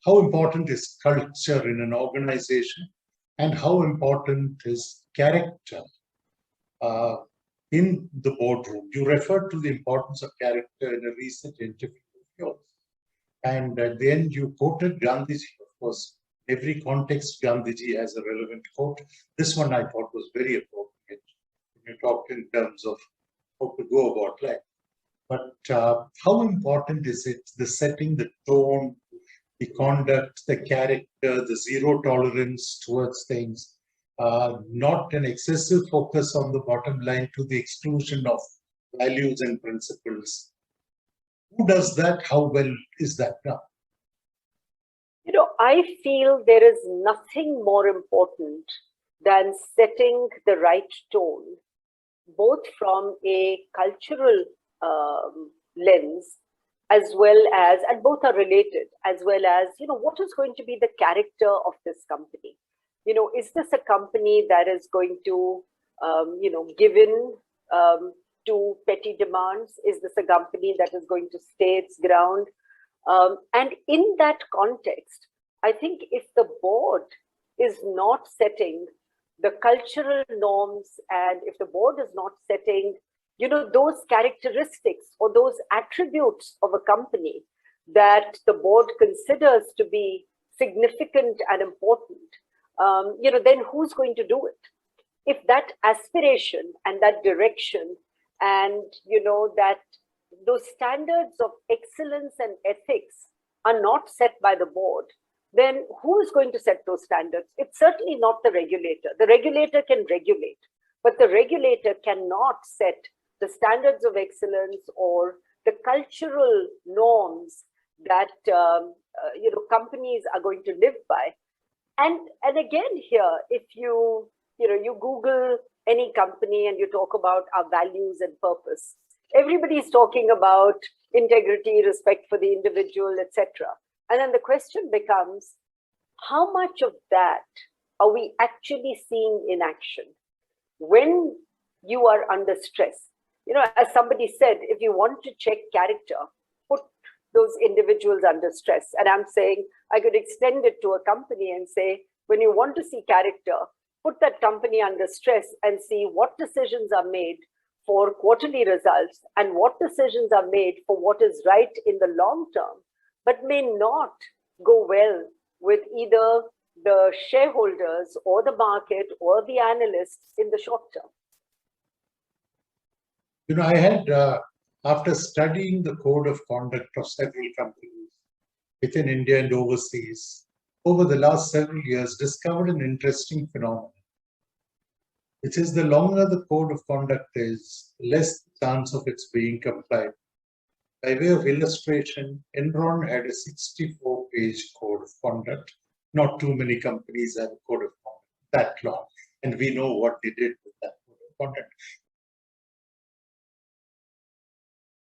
how important is culture in an organization and how important is character in the boardroom. You referred to the importance of character in a recent interview of yours. And then you quoted Gandhiji. Of course, every context Gandhiji has a relevant quote. This one I thought was very appropriate when you talked in terms of how to go about life. But how important is it, the setting, the tone, the conduct, the character, the zero tolerance towards things, not an excessive focus on the bottom line to the exclusion of values and principles? Who does that? How well is that done? I feel there is nothing more important than setting the right tone, both from a cultural lens, as well as, and both are related, as well as, what is going to be the character of this company? Is this a company that is going to, give in to petty demands? Is this a company that is going to stay its ground? And in that context, I think if the board is not setting the cultural norms, and if the board is not setting, those characteristics or those attributes of a company that the board considers to be significant and important, then who's going to do it? If that aspiration and that direction and, that those standards of excellence and ethics are not set by the board, then who is going to set those standards? It's certainly not the regulator. The regulator can regulate, but the regulator cannot set the standards of excellence or the cultural norms that companies are going to live by. And again here, if you Google any company and you talk about our values and purpose, everybody's talking about integrity, respect for the individual, etc. And then the question becomes, how much of that are we actually seeing in action when you are under stress? As somebody said, if you want to check character, put those individuals under stress. And I'm saying I could extend it to a company and say, when you want to see character, put that company under stress and see what decisions are made for quarterly results and what decisions are made for what is right in the long term, but may not go well with either the shareholders or the market or the analysts in the short term. I had, after studying the code of conduct of several companies within India and overseas, over the last several years, discovered an interesting phenomenon, which is the longer the code of conduct is, less the chance of its being complied. By way of illustration, Enron had a 64-page code of conduct. Not too many companies have a code of conduct that long, and we know what they did with that code of conduct.